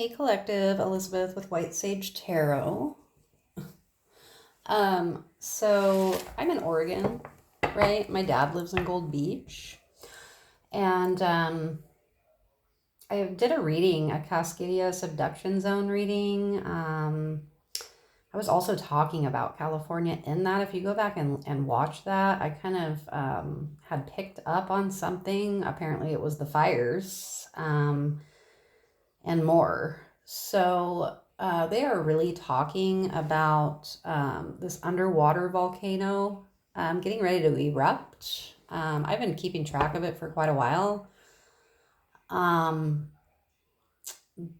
Hey Collective, Elizabeth with White Sage Tarot. So I'm in Oregon, right? My dad lives in Gold Beach. And I did a reading, a Cascadia Subduction Zone reading. I was also talking about California in that. If you go back and watch that, I kind of had picked up on something. Apparently, it was the fires. And more. So they are really talking about this underwater volcano getting ready to erupt. I've been keeping track of it for quite a while. Um,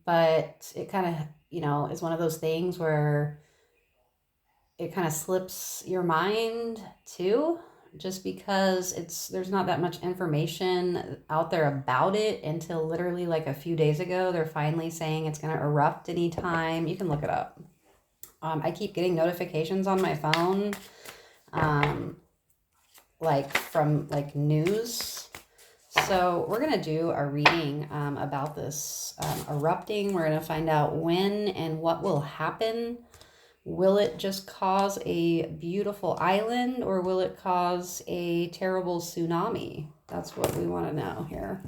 but it kind of, is one of those things where it kind of slips your mind too, just because there's not that much information out there about it until literally like a few days ago. They're finally saying it's going to erupt anytime. You can look it up. I keep getting notifications on my phone, um, like from like news. So we're going to do a reading about this erupting. We're going to find out when and what will happen. Will it just cause a beautiful island, or will it cause a terrible tsunami? That's what we want to know here.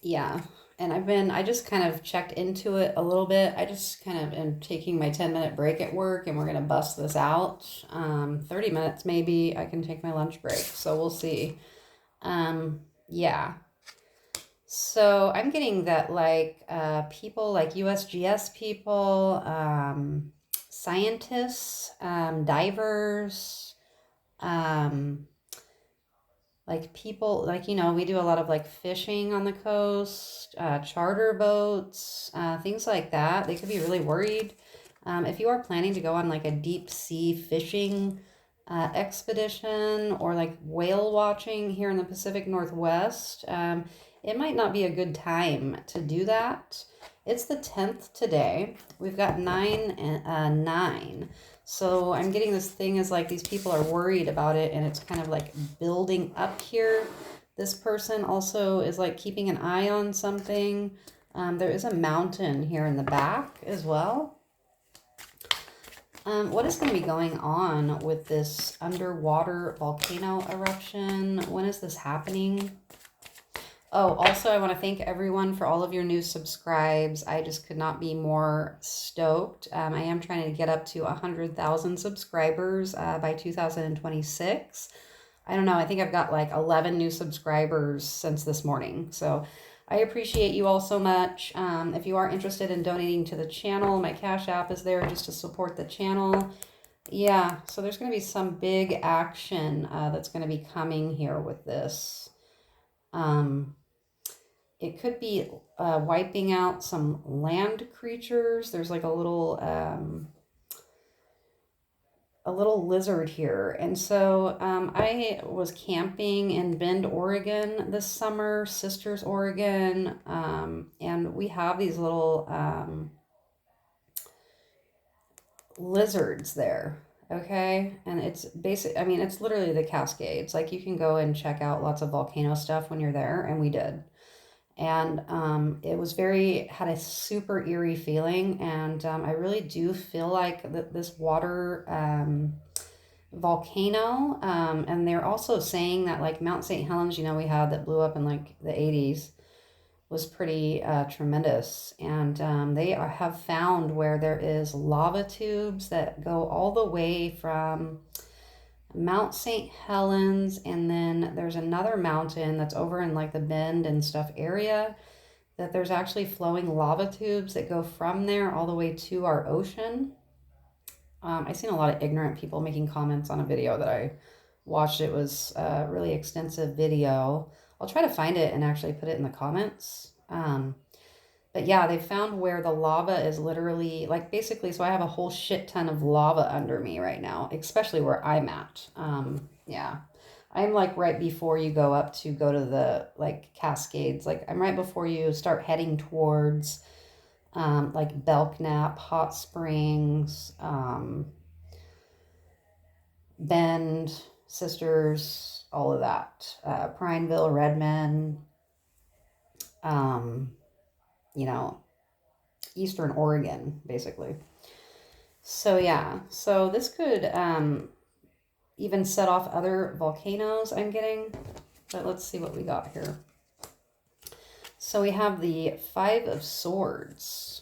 Yeah. And I just kind of checked into it a little bit. I just kind of am taking my 10-minute break at work, and we're going to bust this out. 30 minutes maybe. I can take my lunch break. So we'll see. Yeah. So I'm getting that like people like USGS people, scientists, divers, um, like people like, we do a lot of like fishing on the coast, charter boats, things like that. They could be really worried. If you are planning to go on like a deep sea fishing expedition or like whale watching here in the Pacific Northwest, it might not be a good time to do that. It's the 10th today. We've got 9. So I'm getting this thing as like these people are worried about it, and it's kind of like building up here. This person also is like keeping an eye on something. There is a mountain here in the back as well. What is going to be going on with this underwater volcano eruption? When is this happening? Oh, also, I want to thank everyone for all of your new subscribes. I just could not be more stoked. I am trying to get up to 100,000 subscribers by 2026. I don't know. I think I've got like 11 new subscribers since this morning. So I appreciate you all so much. If you are interested in donating to the channel, my Cash App is there just to support the channel. Yeah, so there's going to be some big action that's going to be coming here with this. It could be wiping out some land creatures. There's like a little lizard here. And so I was camping in Bend, Oregon this summer, Sisters, Oregon. And we have these little lizards there. Okay. And it's it's literally the Cascades. Like you can go and check out lots of volcano stuff when you're there. And we did. And it was had a super eerie feeling. And I really do feel like this water volcano, and they're also saying that like Mount St. Helens, we had that blew up in like the 80s, was pretty tremendous. And they have found where there is lava tubes that go all the way from Mount St. Helens, and then there's another mountain that's over in like the Bend and stuff area, that there's actually flowing lava tubes that go from there all the way to our ocean. I've seen a lot of ignorant people making comments on a video that I watched. It was a really extensive video. I'll try to find it and actually put it in the comments. But yeah, they found where the lava is literally like basically, so I have a whole shit ton of lava under me right now, especially where I'm at. Yeah, I'm like right before you go to the like Cascades. Like I'm right before you start heading towards like Belknap, Hot Springs, Bend, Sisters, all of that. Prineville, Redmond. um, you know, Eastern Oregon, basically. So yeah, so this could even set off other volcanoes I'm getting. But let's see what we got here. So we have the Five of Swords.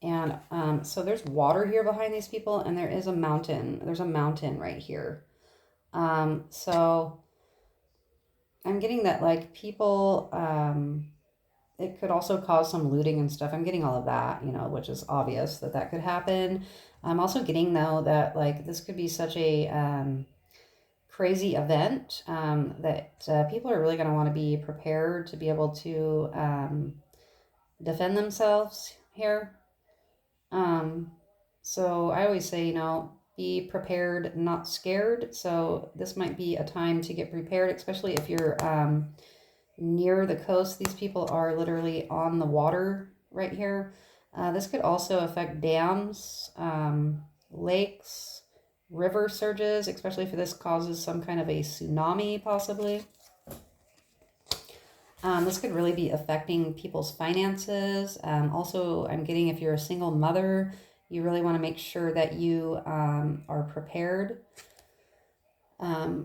And so there's water here behind these people, and there is a mountain. There's a mountain right here. So I'm getting that like people, it could also cause some looting and stuff. I'm getting all of that, which is obvious that that could happen. I'm also getting though that like this could be such a crazy event that people are really going to want to be prepared to be able to defend themselves here. So I always say, be prepared, not scared. So this might be a time to get prepared, especially if you're near the coast. These people are literally on the water right here. This could also affect dams, lakes, river surges, especially if this causes some kind of a tsunami, possibly. This could really be affecting people's finances. Also, I'm getting if you're a single mother, you really want to make sure that you are prepared.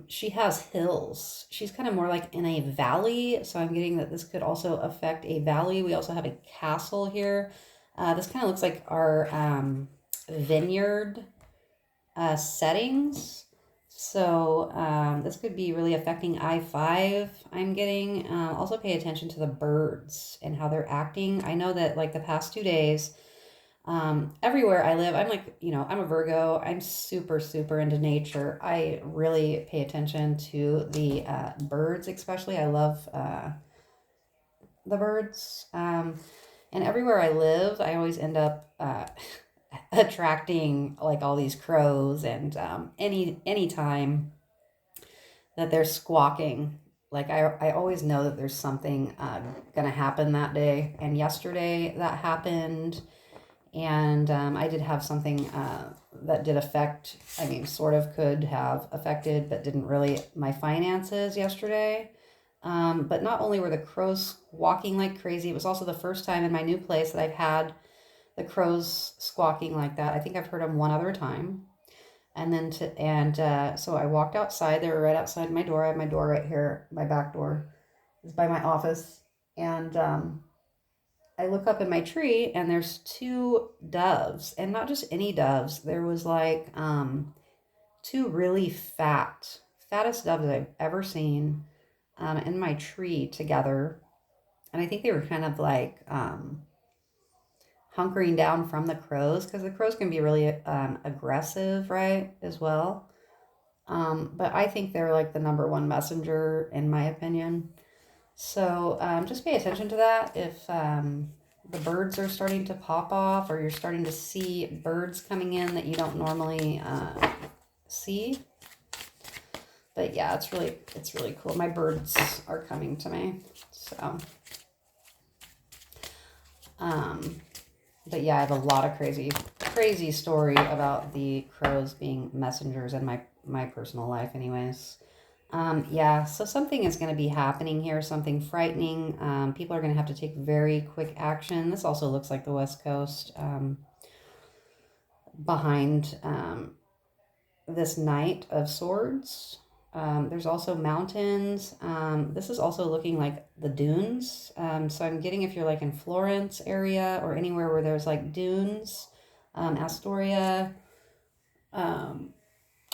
She has hills. She's kind of more like in a valley. So I'm getting that this could also affect a valley. We also have a castle here. This kind of looks like our vineyard settings. So this could be really affecting I-5, I'm getting. Also pay attention to the birds and how they're acting. I know that like the past 2 days, everywhere I live, I'm like, I'm a Virgo. I'm super, super into nature. I really pay attention to the birds, especially. I love the birds. And everywhere I live, I always end up attracting like all these crows, and any time that they're squawking, like I always know that there's something gonna happen that day. And yesterday that happened, and I did have something that did affect, I mean, sort of could have affected, but didn't really, my finances yesterday. But not only were the crows squawking like crazy, it was also the first time in my new place that I've had the crows squawking like that. I think I've heard them one other time. And then so I walked outside. They were right outside my door. I have my door right here. My back door is by my office. And I look up in my tree, and there's two doves, and not just any doves. There was like two really fattest doves I've ever seen in my tree together. And I think they were kind of like hunkering down from the crows, because the crows can be really aggressive, right, as well. But I think they're like the number one messenger, in my opinion. So just pay attention to that. If the birds are starting to pop off, or you're starting to see birds coming in that you don't normally see. But yeah, it's really cool. My birds are coming to me. So but yeah, I have a lot of crazy story about the crows being messengers in my personal life anyways. Yeah, so something is going to be happening here, something frightening. People are going to have to take very quick action. This also looks like the West Coast behind this Knight of Swords. There's also mountains. This is also looking like the dunes. So I'm getting if you're like in Florence area or anywhere where there's like dunes, Astoria,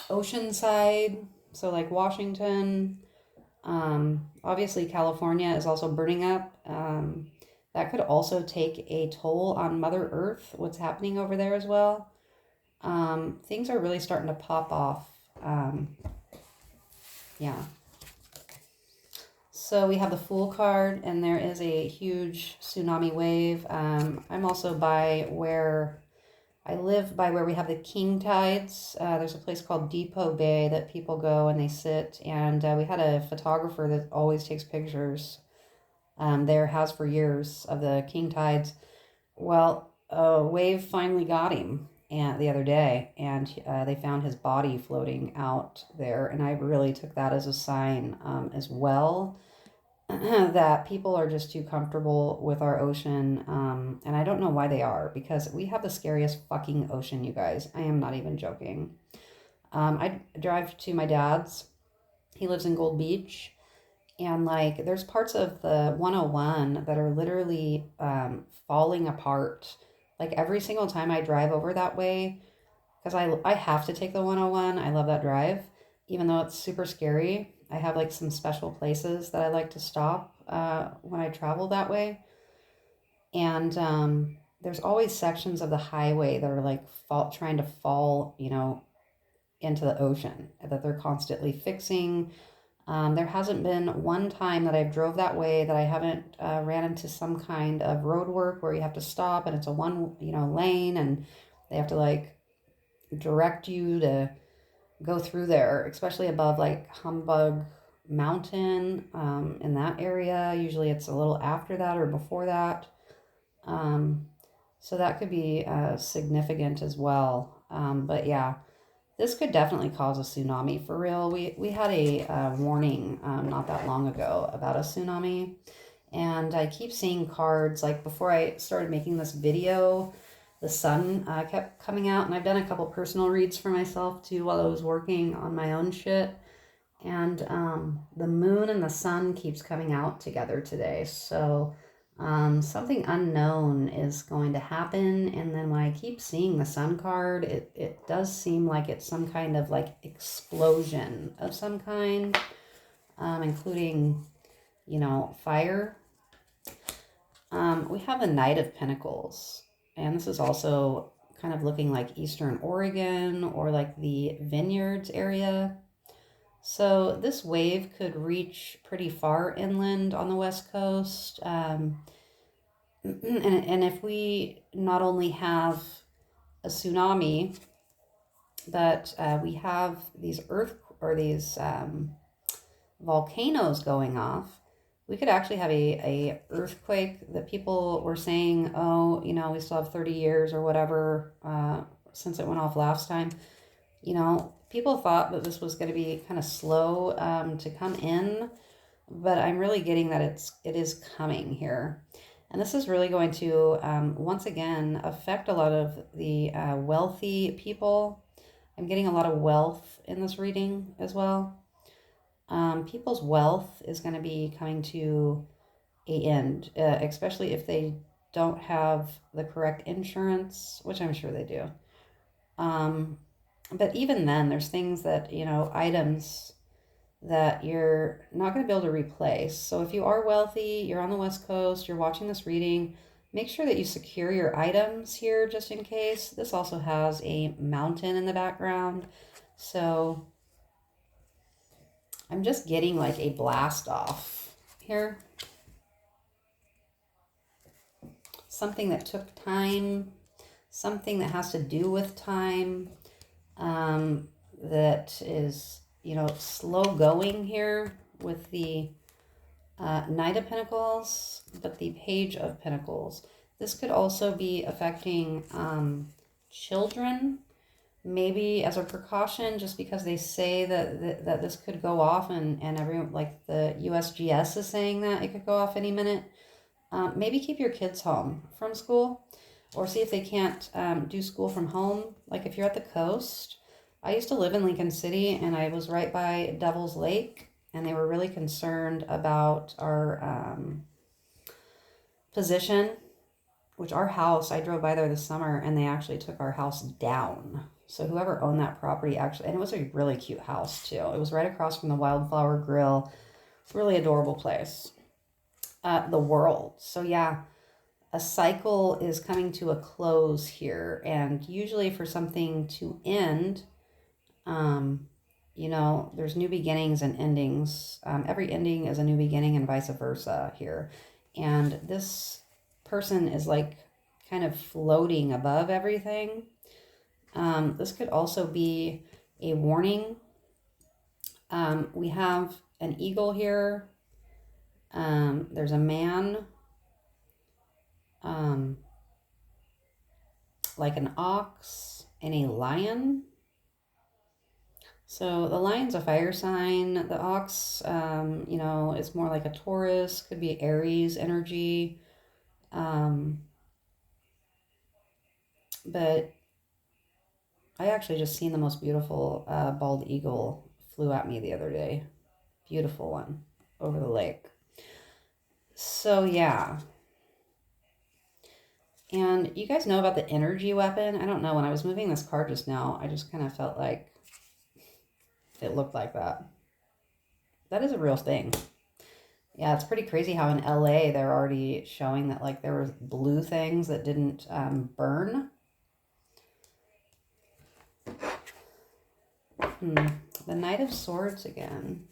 Oceanside, so like Washington. Obviously California is also burning up. That could also take a toll on Mother Earth, what's happening over there as well. Things are really starting to pop off. Yeah. So we have the Fool card, and there is a huge tsunami wave. I'm also by where I live, by where we have the king tides. There's a place called Depot Bay that people go and they sit. And we had a photographer that always takes pictures there, has for years, of the king tides. Well, a wave finally got him the other day, and they found his body floating out there. And I really took that as a sign as well. that people are just too comfortable with our ocean. And I don't know why they are, because we have the scariest fucking ocean, you guys. I am not even joking. I drive to my dad's. He lives in Gold Beach. And like, there's parts of the 101 that are literally falling apart. Like every single time I drive over that way, because I have to take the 101. I love that drive, even though it's super scary. I have like some special places that I like to stop when I travel that way. And there's always sections of the highway that are like trying to fall, into the ocean that they're constantly fixing. There hasn't been one time that I've drove that way that I haven't ran into some kind of road work where you have to stop and it's a one, lane, and they have to like direct you to go through there, especially above like Humbug Mountain in that area. Usually it's a little after that or before that. Um, so that could be significant as well. But yeah, this could definitely cause a tsunami for real. We had a warning not that long ago about a tsunami. And I keep seeing cards, like before I started making this video, the sun kept coming out, and I've done a couple personal reads for myself too while I was working on my own shit. And the moon and the sun keeps coming out together today. So something unknown is going to happen. And then when I keep seeing the sun card, it does seem like it's some kind of like explosion of some kind, including, fire. We have the Knight of Pentacles, and this is also kind of looking like Eastern Oregon or like the Vineyards area. So this wave could reach pretty far inland on the West Coast. And if we not only have a tsunami, but we have these these volcanoes going off, we could actually have a earthquake that people were saying, oh, we still have 30 years or whatever since it went off last time. People thought that this was going to be kind of slow to come in, but I'm really getting that it is coming here. And this is really going to, once again, affect a lot of the wealthy people. I'm getting a lot of wealth in this reading as well. People's wealth is going to be coming to an end, especially if they don't have the correct insurance, which I'm sure they do. But even then, there's things that, items that you're not going to be able to replace. So if you are wealthy, you're on the West Coast, you're watching this reading, make sure that you secure your items here just in case. This also has a mountain in the background. So I'm just getting like a blast off here. Something that took time, something that has to do with time, that is, slow going here with the Knight of Pentacles, but the Page of Pentacles. This could also be affecting children, maybe as a precaution, just because they say that this could go off, and everyone, like the USGS is saying that it could go off any minute. Maybe keep your kids home from school, or see if they can't do school from home. Like if you're at the coast, I used to live in Lincoln City, and I was right by Devil's Lake, and they were really concerned about our position, which our house, I drove by there this summer, and they actually took our house down. So whoever owned that property actually, and it was a really cute house too. It was right across from the Wildflower Grill. Really adorable place. The world. So yeah, a cycle is coming to a close here, and usually for something to end, there's new beginnings and endings. Every ending is a new beginning and vice versa here. And this person is like kind of floating above everything. This could also be a warning. We have an eagle here. There's a man, like an ox and a lion. So the lion's a fire sign. The ox, is more like a Taurus, could be Aries energy. Um, but I actually just seen the most beautiful bald eagle flew at me the other day. Beautiful one over the lake. So yeah. And you guys know about the energy weapon? I don't know. When I was moving this card just now, I just kind of felt like it looked like that. That is a real thing. Yeah, it's pretty crazy how in LA they're already showing that like there were blue things that didn't burn. The Knight of Swords again.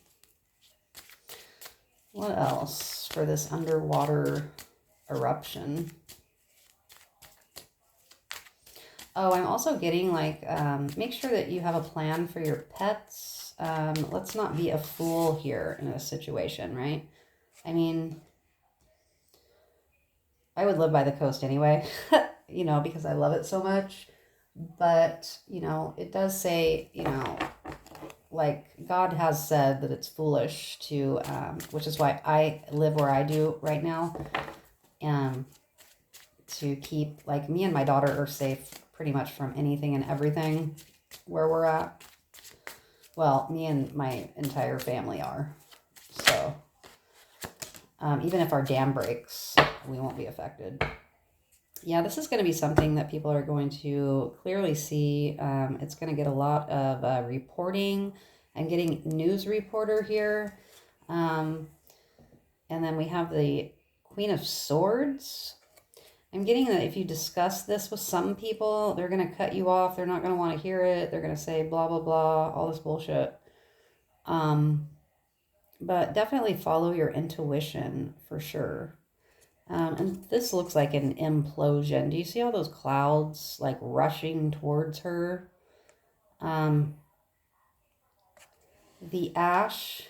What else for this underwater eruption? Oh, I'm also getting like, make sure that you have a plan for your pets. Let's not be a fool here in a situation, right? I mean, I would live by the coast anyway, because I love it so much. But, it does say, like God has said that it's foolish to, which is why I live where I do right now, to keep, like, me and my daughter are safe pretty much from anything and everything where we're at. Well, me and my entire family are. So, even if our dam breaks, we won't be affected. Yeah, this is going to be something that people are going to clearly see. It's going to get a lot of reporting. I'm getting news reporter here. And then we have the Queen of Swords. I'm getting that if you discuss this with some people, they're going to cut you off. They're not going to want to hear it. They're going to say blah, blah, blah, all this bullshit. But definitely follow your intuition for sure. And this looks like an implosion. Do you see all those clouds like rushing towards her? The ash,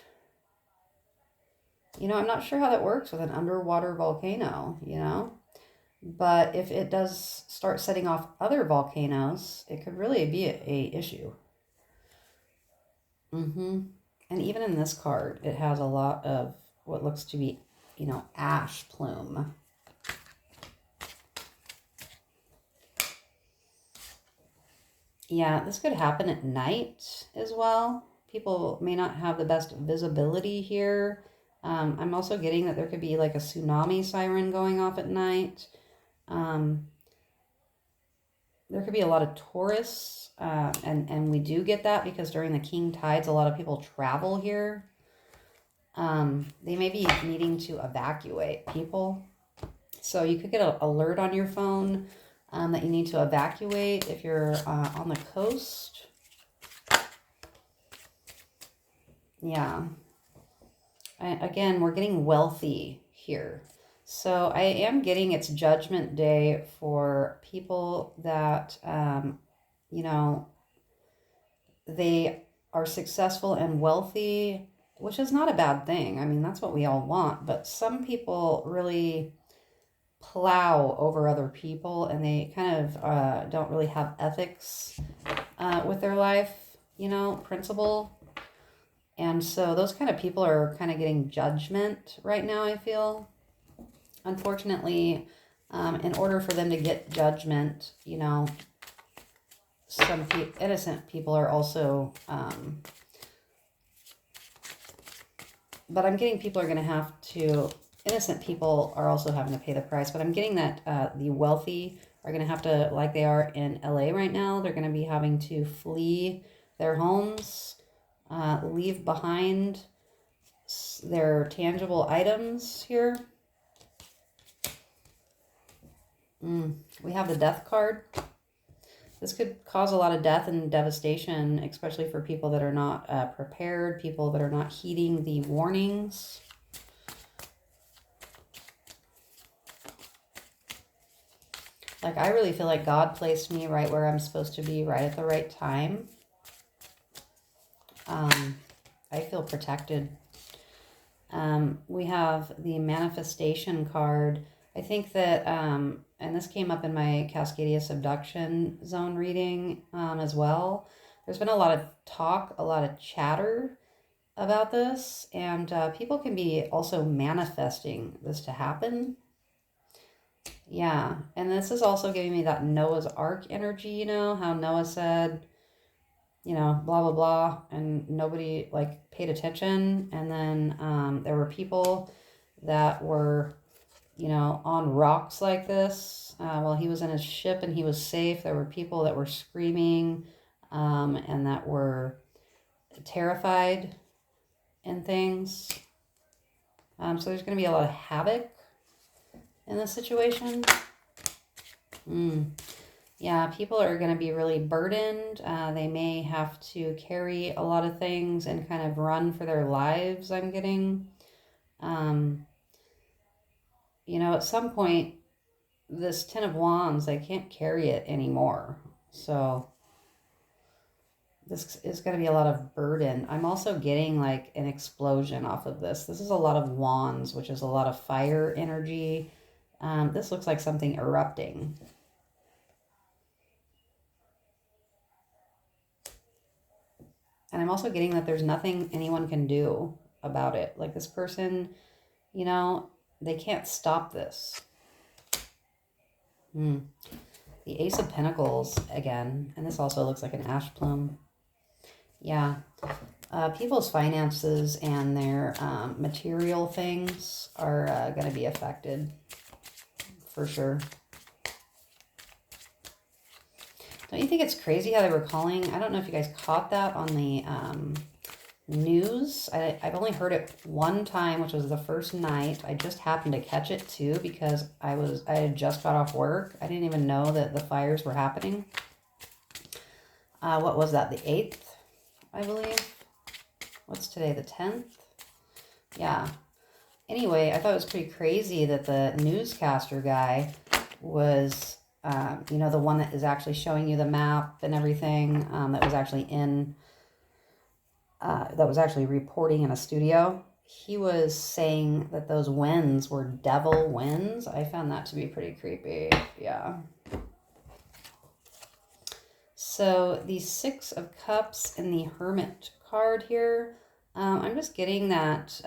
I'm not sure how that works with an underwater volcano, but if it does start setting off other volcanoes, it could really be a issue. And even in this card, it has a lot of what looks to be, ash plume. Yeah, this could happen at night as well. People may not have the best visibility here. I'm also getting that there could be like a tsunami siren going off at night. There could be a lot of tourists, and we do get that because during the king tides, a lot of people travel here. They may be needing to evacuate people. So you could get an alert on your phone that you need to evacuate if you're on the coast. Yeah. Again, we're getting wealthy here. So I am getting it's Judgment Day for people that, they are successful and wealthy, which is not a bad thing. I mean, that's what we all want. But some people really plow over other people and they kind of don't really have ethics with their life, principle. And so those kind of people are kind of getting judgment right now, I feel. Unfortunately, in order for them to get judgment, some innocent people are also, but I'm getting people are going to have to, innocent people are also having to pay the price. But I'm getting that the wealthy are going to have to, like they are in LA right now, they're going to be having to flee their homes, leave behind their tangible items here. We have the Death card. This could cause a lot of death and devastation, especially for people that are not prepared, people that are not heeding the warnings. Like, I really feel like God placed me right where I'm supposed to be, right at the right time. I feel protected. We have the Manifestation card. I think that, and this came up in my Cascadia Subduction Zone reading as well, There's been a lot of talk, a lot of chatter about this, and people can be also manifesting this to happen. Yeah, and this is also giving me that Noah's Ark energy, how Noah said, blah, blah, blah, and nobody like paid attention. And then there were people that were, on rocks like this while he was in his ship and he was safe. There were people that were screaming and that were terrified and things. So there's going to be a lot of havoc in this situation. Yeah, people are going to be really burdened. They may have to carry a lot of things and kind of run for their lives, I'm getting. At some point, this Ten of Wands, they can't carry it anymore. So this is going to be a lot of burden. I'm also getting like an explosion off of this. This is a lot of wands, which is a lot of fire energy. This looks like something erupting. And I'm also getting that there's nothing anyone can do about it. Like this person, they can't stop this. The Ace of Pentacles again. And this also looks like an ash plume. Yeah. People's finances and their material things are going to be affected for sure. Don't you think it's crazy how they were calling? I don't know if you guys caught that on the news. I've only heard it one time, which was the first night. I just happened to catch it too because I had just got off work. I didn't even know that the fires were happening. What was that? The 8th, I believe. What's today? The 10th? Yeah. Anyway, I thought it was pretty crazy that the newscaster guy was... the one that is actually showing you the map and everything, that was actually reporting in a studio. He was saying that those winds were devil winds. I found that to be pretty creepy. Yeah. So the 6 of Cups and the Hermit card here, I'm just getting that...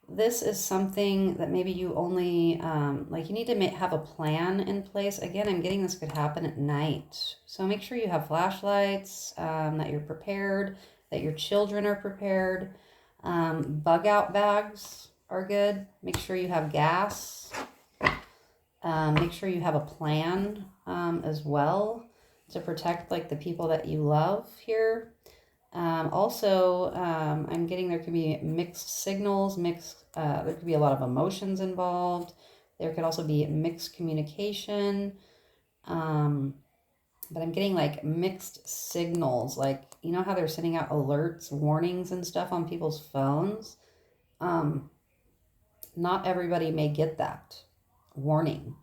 this is something that maybe you only, you need to have a plan in place. Again, I'm getting this could happen at night. So make sure you have flashlights, that you're prepared, that your children are prepared. Bug out bags are good. Make sure you have gas. Make sure you have a plan as well to protect the people that you love here. I'm getting there could be mixed signals, there could be a lot of emotions involved. There could also be mixed communication. But I'm getting mixed signals, how they're sending out alerts, warnings and stuff on people's phones. Not everybody may get that warning.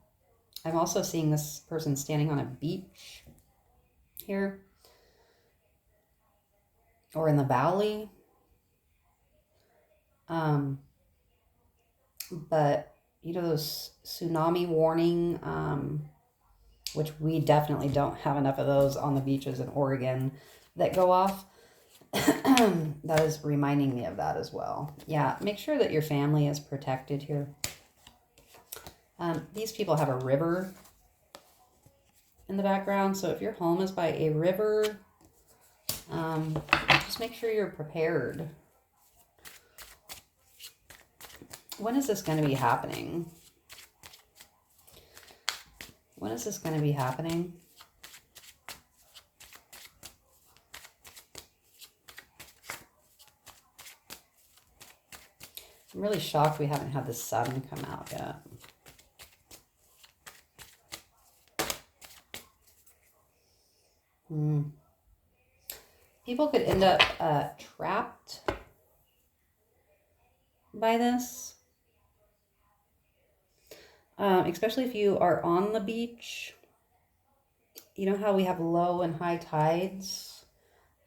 I'm also seeing this person standing on a beach here. Or in the valley. But, those tsunami warning, which we definitely don't have enough of those on the beaches in Oregon that go off. That is reminding me of that as well. Yeah, make sure that your family is protected here. These people have a river in the background. So if your home is by a river... just make sure you're prepared. When is this going to be happening? When is this going to be happening? I'm really shocked we haven't had the sun come out yet. People could end up trapped by this. Especially if you are on the beach. You know how we have low and high tides?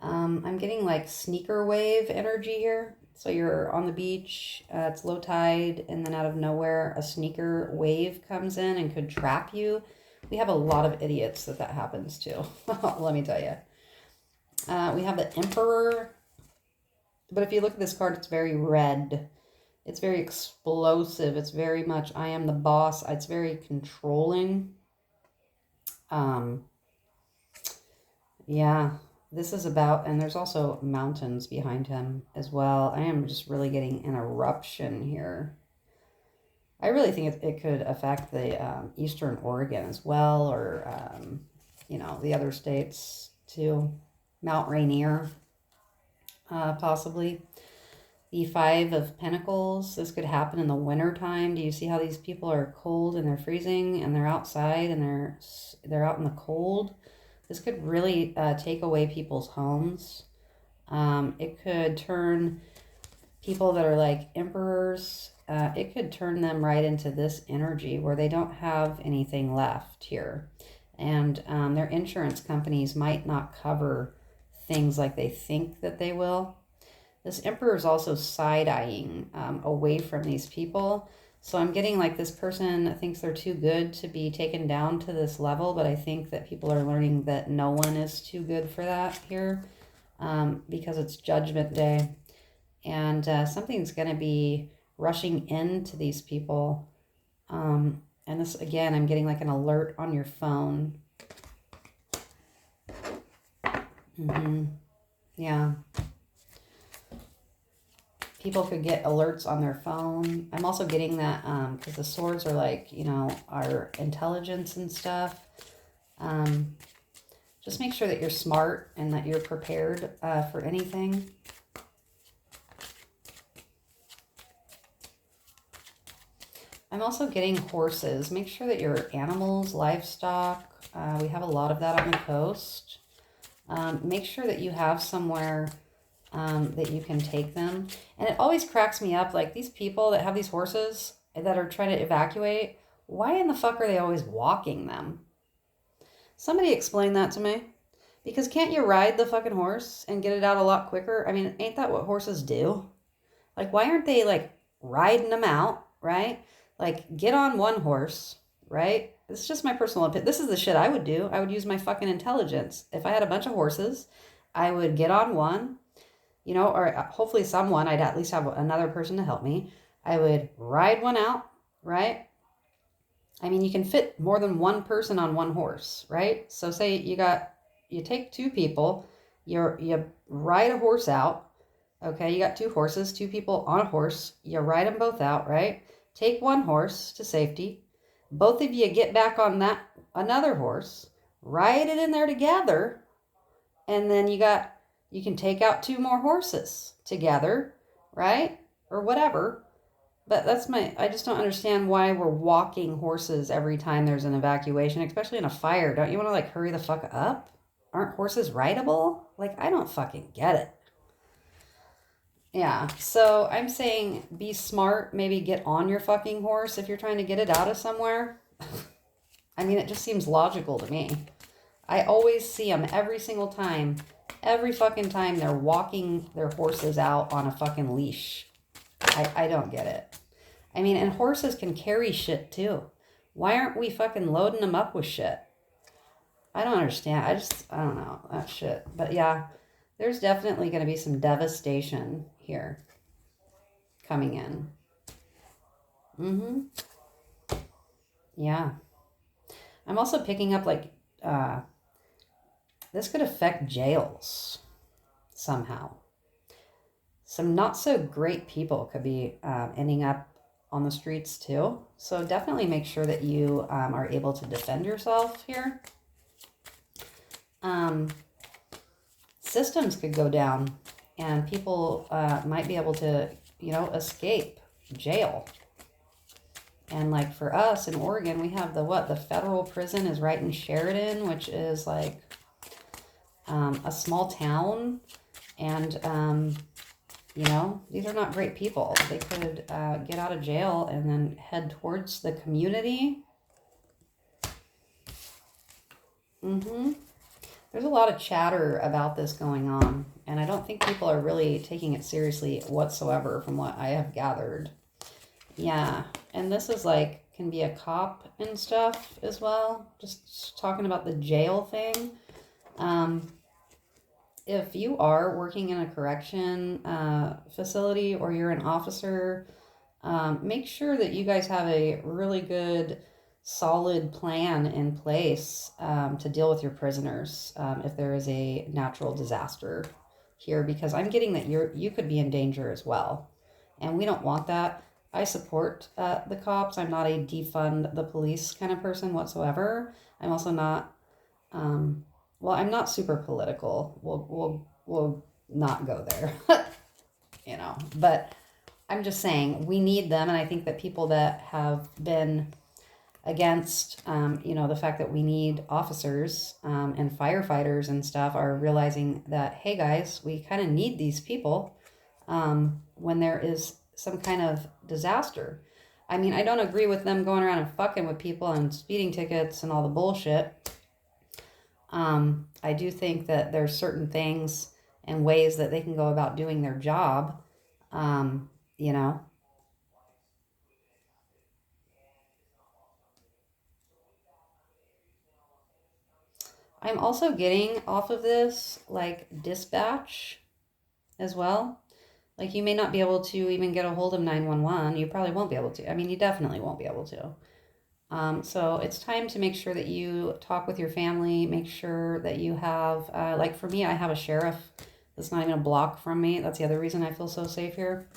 I'm getting sneaker wave energy here. So you're on the beach, it's low tide, and then out of nowhere, a sneaker wave comes in and could trap you. We have a lot of idiots that happens to. Let me tell you. We have the Emperor. But if you look at this card, it's very red. It's very explosive. It's very much, I am the boss. It's very controlling. Yeah, this is about, and there's also mountains behind him as well. I am just really getting an eruption here. I really think it could affect the Eastern Oregon as well, or, you know, the other states too. Mount Rainier, possibly. The Five of Pentacles. This could happen in the winter time. Do you see how these people are cold and they're freezing and they're outside and they're out in the cold? This could really take away people's homes. It could turn people that are like emperors, it could turn them right into this energy where they don't have anything left here. And their insurance companies might not cover things like they think that they will. This emperor is also side-eyeing away from these people. So I'm getting like this person thinks they're too good to be taken down to this level, but I think that people are learning that no one is too good for that here, because it's Judgment Day. And something's going to be rushing into these people. And this, again, I'm getting like an alert on your phone. Yeah. People could get alerts on their phone. I'm also getting that because the swords are like, you know, our intelligence and stuff. Just make sure that you're smart and that you're prepared for anything. I'm also getting horses. Make sure that your animals, livestock, we have a lot of that on the coast. Make sure that you have somewhere that you can take them. And it always cracks me up, like these people that have these horses that are trying to evacuate, why in the fuck are they always walking them? Somebody explain that to me. Because can't you ride the fucking horse and get it out a lot quicker? I mean, ain't that what horses do? Like, why aren't they like riding them out, right? Like, get on one horse, right? This is just my personal opinion. This is the shit I would do. I would use my fucking intelligence. If I had a bunch of horses, I would get on one, you know, or hopefully someone, I'd at least have another person to help me. I would ride one out, right? I mean, you can fit more than one person on one horse, right? So say you take two people, you ride a horse out, okay? You got two horses, two people on a horse, you ride them both out, right? Take one horse to safety. Both of you get back on that another horse, ride it in there together, and then you can take out two more horses together, right? Or whatever. But I just don't understand why we're walking horses every time there's an evacuation, especially in a fire. Don't you want to like hurry the fuck up? Aren't horses rideable? Like, I don't fucking get it. Yeah, so I'm saying be smart. Maybe get on your fucking horse if you're trying to get it out of somewhere. I mean, it just seems logical to me. I always see them every single time. Every fucking time they're walking their horses out on a fucking leash. I don't get it. I mean, and horses can carry shit too. Why aren't we fucking loading them up with shit? I don't understand. I don't know that shit. But yeah, there's definitely going to be some devastation here coming in. Yeah. I'm also picking up like, this could affect jails somehow. Some not so great people could be ending up on the streets too. So definitely make sure that you are able to defend yourself here. Systems could go down and people might be able to, you know, escape jail. And like for us in Oregon, we have the federal prison is right in Sheridan, which is like a small town. And, you know, these are not great people. They could get out of jail and then head towards the community. There's a lot of chatter about this going on, and I don't think people are really taking it seriously whatsoever from what I have gathered. Yeah, and this is like can be a cop and stuff as well. Just talking about the jail thing. Um, if you are working in a correction facility or you're an officer, make sure that you guys have a really good, solid plan in place to deal with your prisoners if there is a natural disaster here, because I'm getting that you could be in danger as well, and we don't want that. I support the cops. I'm not a defund the police kind of person whatsoever. I'm also not. Well, I'm not super political. We'll not go there, But I'm just saying we need them, and I think that people that have been against, the fact that we need officers and firefighters and stuff are realizing that, hey guys, we kind of need these people when there is some kind of disaster. I mean, I don't agree with them going around and fucking with people and speeding tickets and all the bullshit. I do think that there's certain things and ways that they can go about doing their job. You know, I'm also getting off of this like dispatch as well. Like you may not be able to even get a hold of 911. You probably won't be able to. I mean, you definitely won't be able to. So it's time to make sure that you talk with your family, make sure that you have, like for me, I have a sheriff that's not even a block from me. That's the other reason I feel so safe here.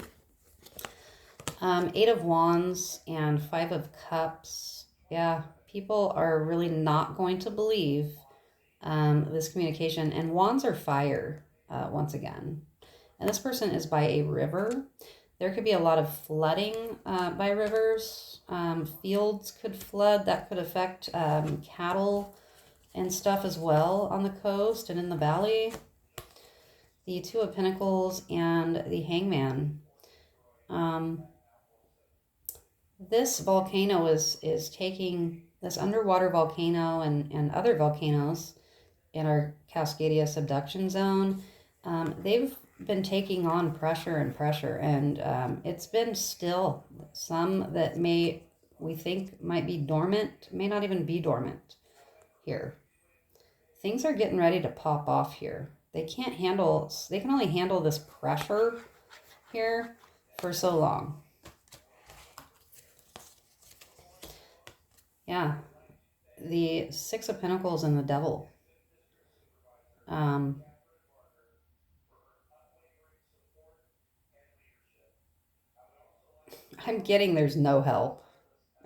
Eight of Wands and Five of Cups. Yeah, people are really not going to believe this communication. And Wands are fire once again. And this person is by a river. There could be a lot of flooding by rivers. Fields could flood. That could affect cattle and stuff as well on the coast and in the valley. The Two of Pentacles and the Hangman. This volcano is taking this underwater volcano and other volcanoes in our Cascadia subduction zone. They've been taking on pressure and pressure, and it's been still. Some that we think might be dormant may not even be dormant here. Things are getting ready to pop off here. They can only handle this pressure here for so long. Yeah, the Six of Pentacles and the Devil. I'm getting there's no help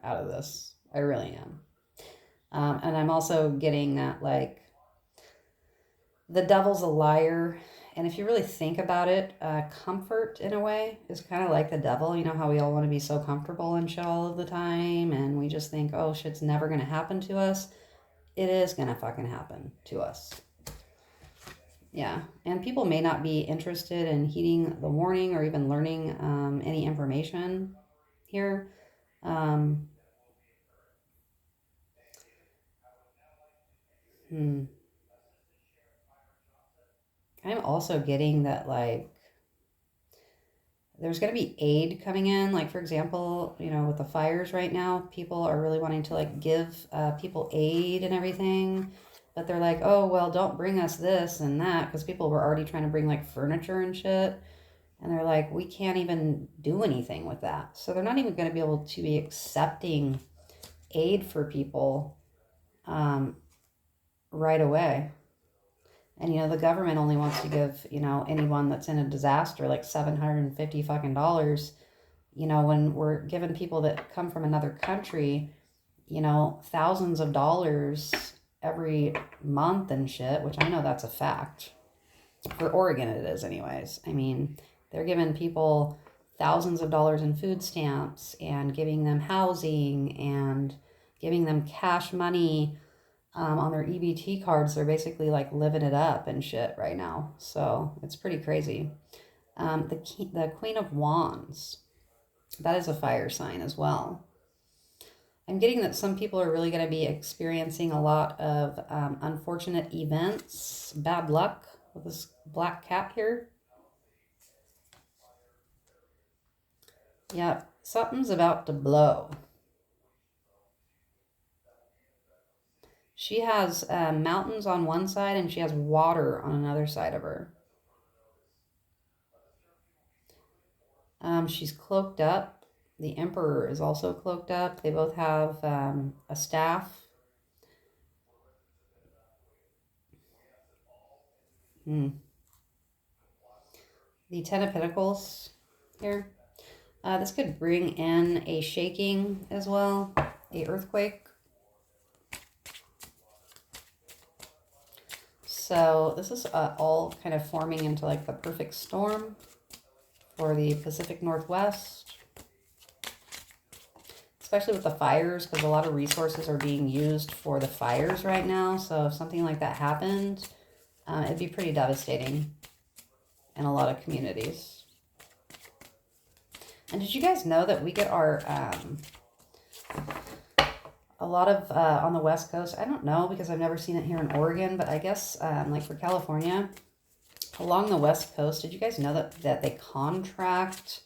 out of this. I really am. And I'm also getting that, like, the devil's a liar. And if you really think about it, comfort in a way is kind of like the devil. You know how we all want to be so comfortable and shit all of the time, and we just think, oh, shit's never going to happen to us. It is going to fucking happen to us. Yeah, and people may not be interested in heeding the warning or even learning any information here. I'm also getting that, like, there's going to be aid coming in. Like, for example, with the fires right now, people are really wanting to, like, give people aid and everything. But they're like, oh, well, don't bring us this and that, because people were already trying to bring, like, furniture and shit. And they're like, we can't even do anything with that. So they're not even going to be able to be accepting aid for people right away. And the government only wants to give anyone that's in a disaster like $750 fucking dollars. When we're giving people that come from another country thousands of dollars every month and shit, which I know that's a fact. For Oregon it is anyways. I mean, they're giving people thousands of dollars in food stamps and giving them housing and giving them cash money on their EBT cards. They're basically like living it up and shit right now. So it's pretty crazy. The Queen of Wands, that is a fire sign as well. I'm getting that some people are really going to be experiencing a lot of unfortunate events, bad luck with this black cat here. Yep, something's about to blow. She has mountains on one side and she has water on another side of her. She's cloaked up. The Emperor is also cloaked up. They both have a staff. Hmm. The Ten of Pentacles here. This could bring in a shaking as well, a earthquake. So this is all kind of forming into like the perfect storm for the Pacific Northwest, especially with the fires, because a lot of resources are being used for the fires right now. So if something like that happened, it'd be pretty devastating in a lot of communities. And did you guys know that we get our, a lot of, on the West Coast, I don't know because I've never seen it here in Oregon, but I guess like for California, along the West Coast, did you guys know that they contract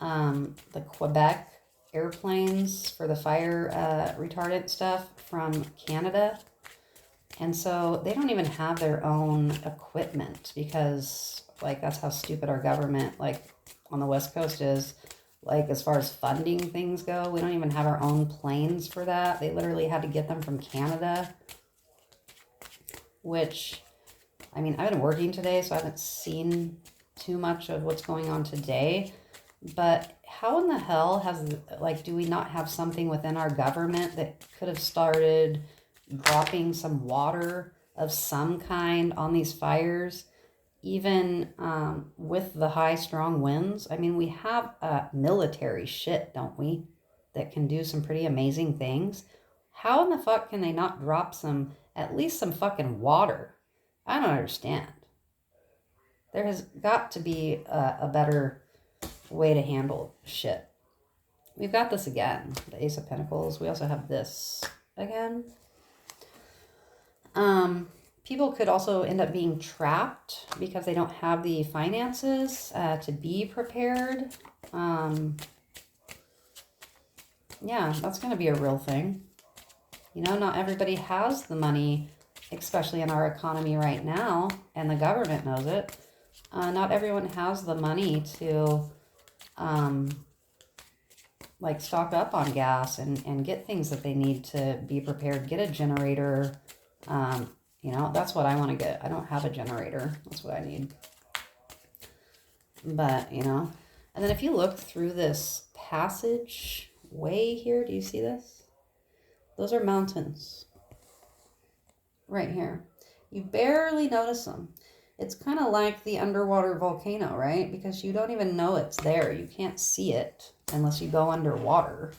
the Quebec airplanes for the fire retardant stuff from Canada? And so they don't even have their own equipment because, like, that's how stupid our government, like, on the West Coast is. Like, as far as funding things go, we don't even have our own planes for that. They literally had to get them from Canada, which, I mean, I've been working today, so I haven't seen too much of what's going on today. But how in the hell has, like, do we not have something within our government that could have started dropping some water of some kind on these fires, even with the high, strong winds? I mean, we have military shit, don't we, that can do some pretty amazing things. How in the fuck can they not drop some, at least some fucking water? I don't understand. There has got to be a better way to handle shit. We've got this again, the Ace of Pentacles. We also have this again. People could also end up being trapped because they don't have the finances to be prepared. Yeah, that's going to be a real thing. You know, not everybody has the money, especially in our economy right now, and the government knows it. Not everyone has the money to like stock up on gas and get things that they need to be prepared, get a generator. You know, that's what I want to get. I don't have a generator. That's what I need. But, you know, and then if you look through this passage way here, do you see this? Those are mountains right here. You barely notice them. It's kind of like the underwater volcano, right? Because you don't even know it's there. You can't see it unless you go underwater.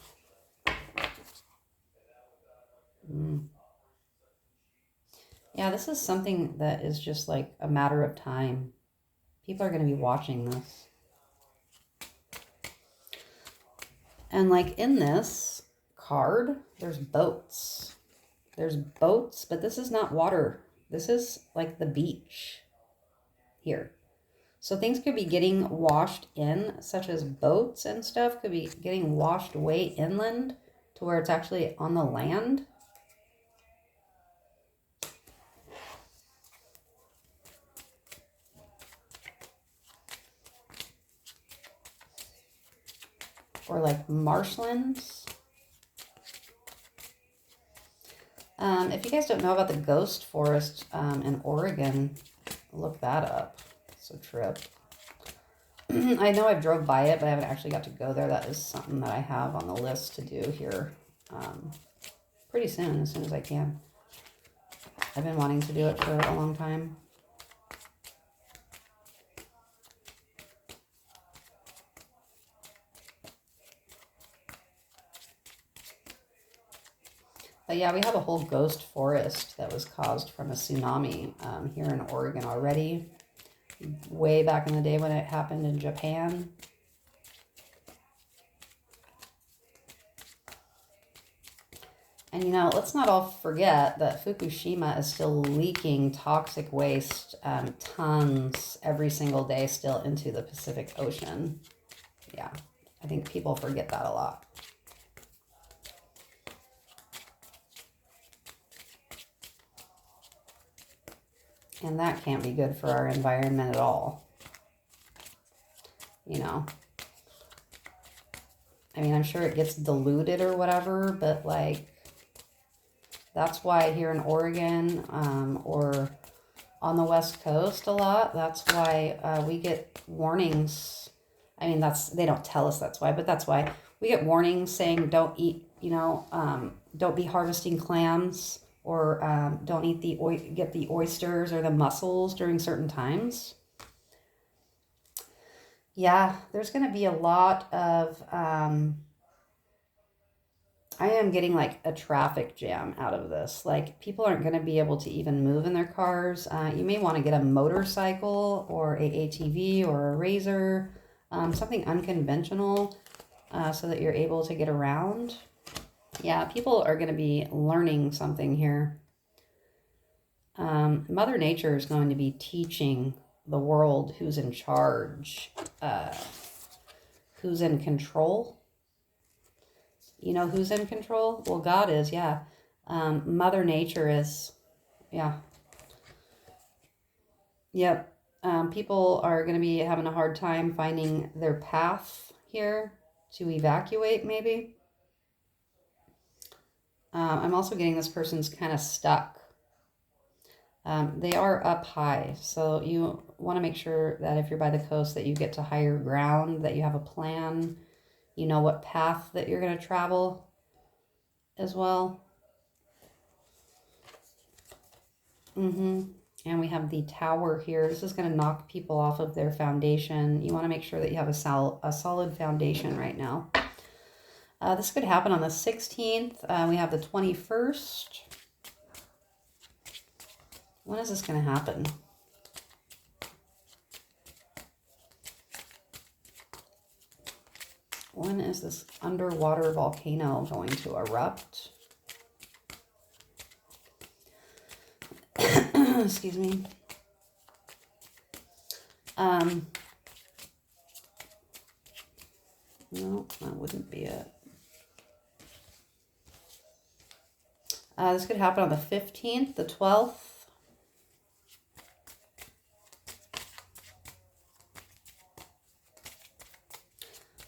Yeah, this is something that is just like a matter of time. People are going to be watching this. And like in this card, there's boats. There's boats, but this is not water. This is like the beach here. So things could be getting washed in, such as boats and stuff could be getting washed way inland to where it's actually on the land. Or like marshlands. If you guys don't know about the ghost forest in Oregon, look that up. It's a trip. I know I've drove by it, but I haven't actually got to go there. That is something that I have on the list to do here pretty soon, as soon as I can. I've been wanting to do it for a long time. But yeah, we have a whole ghost forest that was caused from a tsunami here in Oregon already. Way back in the day when it happened in Japan. And, you know, let's not all forget that Fukushima is still leaking toxic waste, tons every single day still into the Pacific Ocean. Yeah, I think people forget that a lot. And that can't be good for our environment at all. You know, I mean, I'm sure it gets diluted or whatever, but like, that's why here in Oregon or on the West Coast a lot, that's why we get warnings. I mean, they don't tell us that's why, but that's why we get warnings saying don't eat, don't be harvesting clams or don't eat get the oysters or the mussels during certain times. Yeah, there's going to be a lot of, I am getting like a traffic jam out of this. Like people aren't going to be able to even move in their cars. You may want to get a motorcycle or a ATV or a razor, something unconventional so that you're able to get around. Yeah, people are going to be learning something here. Mother Nature is going to be teaching the world who's in charge, who's in control. You know who's in control? Well, God is, yeah. Mother Nature is, yeah. Yep. People are going to be having a hard time finding their path here to evacuate, maybe. I'm also getting this person's kind of stuck. They are up high, so you want to make sure that if you're by the coast that you get to higher ground, that you have a plan, you know what path that you're going to travel as well. And we have the tower here. This is going to knock people off of their foundation. You want to make sure that you have a solid foundation right now. This could happen on the 16th. We have the 21st. When is this going to happen? When is this underwater volcano going to erupt? Excuse me. No, that wouldn't be it. This could happen on the 15th, the 12th.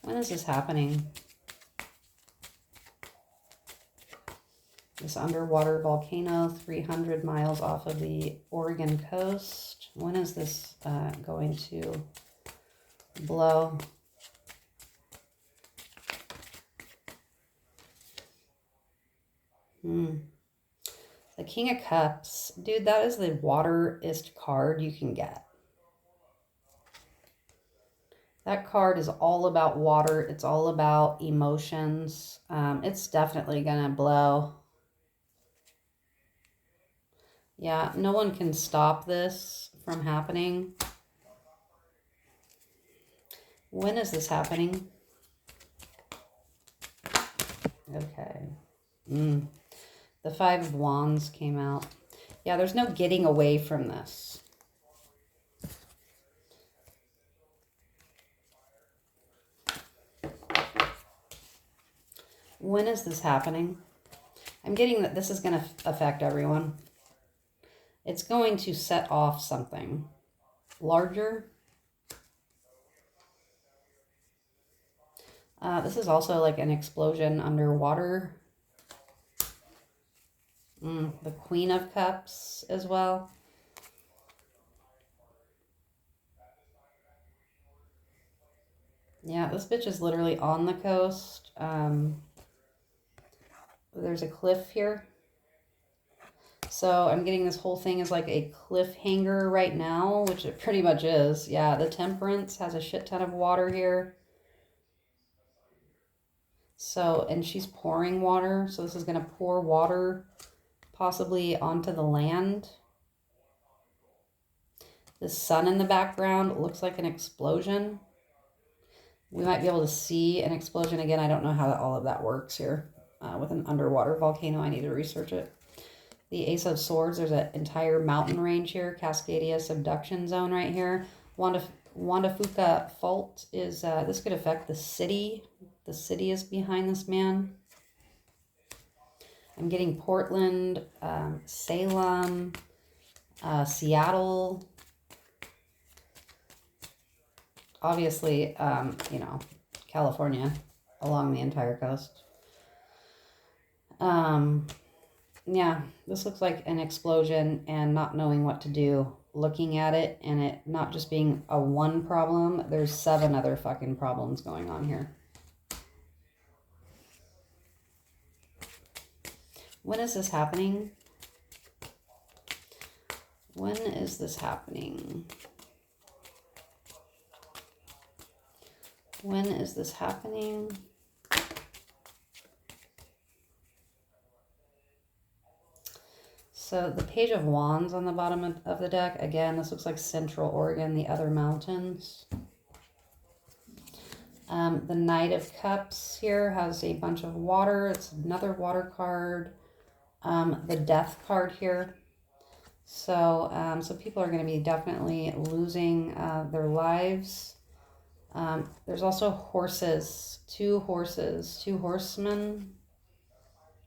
When is this happening? This underwater volcano 300 miles off of the Oregon coast. When is this going to blow? The King of Cups. Dude, that is the waterest card you can get. That card is all about water. It's all about emotions. It's definitely going to blow. Yeah, no one can stop this from happening. When is this happening? Okay. The Five of Wands came out. Yeah, there's no getting away from this. When is this happening? I'm getting that this is going to affect everyone. It's going to set off something larger. This is also like an explosion underwater. The Queen of Cups as well. Yeah, this bitch is literally on the coast. There's a cliff here. So I'm getting this whole thing as like a cliffhanger right now, which it pretty much is. Yeah, the Temperance has a shit ton of water here. So, and she's pouring water. So this is going to pour water possibly onto the land. The sun in the background looks like an explosion. We might be able to see an explosion again. I don't know how all of that works here with an underwater volcano. I need to research it. The Ace of Swords, there's an entire mountain range here. Cascadia subduction zone right here. Wanda Fuca fault is, this could affect the city. The city is behind this man. I'm getting Portland, Salem, Seattle, obviously, California, along the entire coast. Yeah, this looks like an explosion and not knowing what to do. Looking at it and it not just being a one problem, there's 7 other fucking problems going on here. When is this happening? When is this happening? When is this happening? So the Page of Wands on the bottom of the deck, again, this looks like Central Oregon, the other mountains. The Knight of Cups here has a bunch of water. It's another water card. The Death card here. So, so people are going to be definitely losing their lives. There's also horses, 2 horses, 2 horsemen.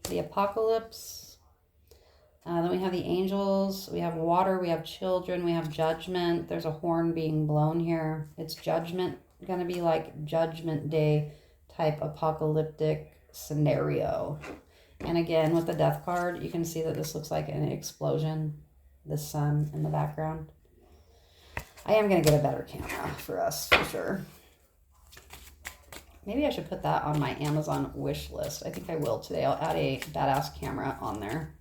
The Apocalypse. Then we have the angels, we have water, we have children, we have judgment. There's a horn being blown here. It's judgment, going to be like Judgment Day type apocalyptic scenario. And again, with the Death card, you can see that this looks like an explosion. The sun in the background. I am going to get a better camera for us, for sure. Maybe I should put that on my Amazon wish list. I think I will today. I'll add a badass camera on there.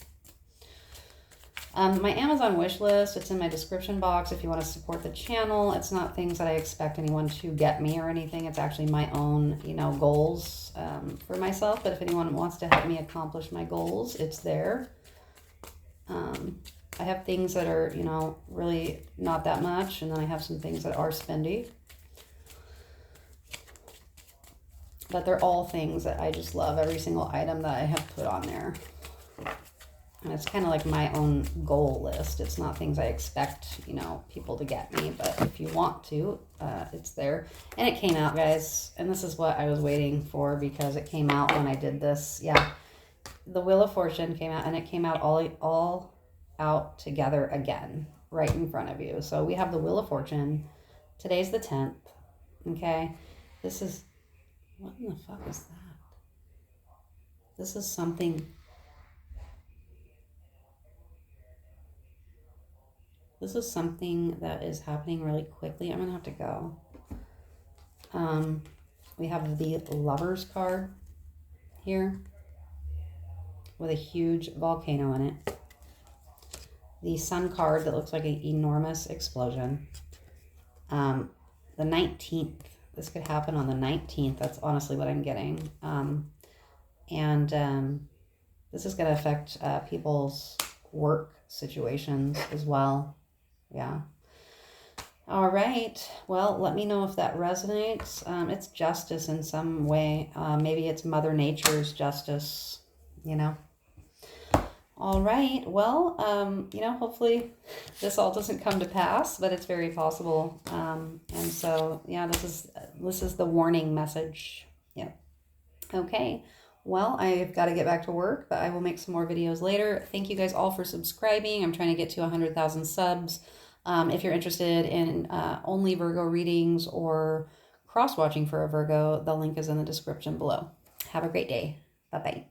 My Amazon wish list, it's in my description box if you want to support the channel. It's not things that I expect anyone to get me or anything. It's actually my own, goals for myself. But if anyone wants to help me accomplish my goals, it's there. I have things that are, really not that much. And then I have some things that are spendy. But they're all things that I just love. Every single item that I have put on there. And it's kind of like my own goal list. It's not things I expect, people to get me. But if you want to, it's there. And it came out, guys. And this is what I was waiting for because it came out when I did this. Yeah. The Wheel of Fortune came out and it came out all out together again, right in front of you. So we have the Wheel of Fortune. Today's the 10th. Okay. This is, what in the fuck is that? This is something. This is something that is happening really quickly. I'm going to have to go. We have the Lovers card here with a huge volcano in it. The Sun card that looks like an enormous explosion. The 19th. This could happen on the 19th. That's honestly what I'm getting. This is going to affect people's work situations as well. Yeah. All right. Well, let me know if that resonates. It's justice in some way. Maybe it's Mother Nature's justice, All right. Well, hopefully this all doesn't come to pass, but it's very possible. And so, yeah, this is the warning message. Yeah. Okay. Well, I've got to get back to work, but I will make some more videos later. Thank you guys all for subscribing. I'm trying to get to 100,000 subs. If you're interested in only Virgo readings or cross-watching for a Virgo, the link is in the description below. Have a great day. Bye-bye.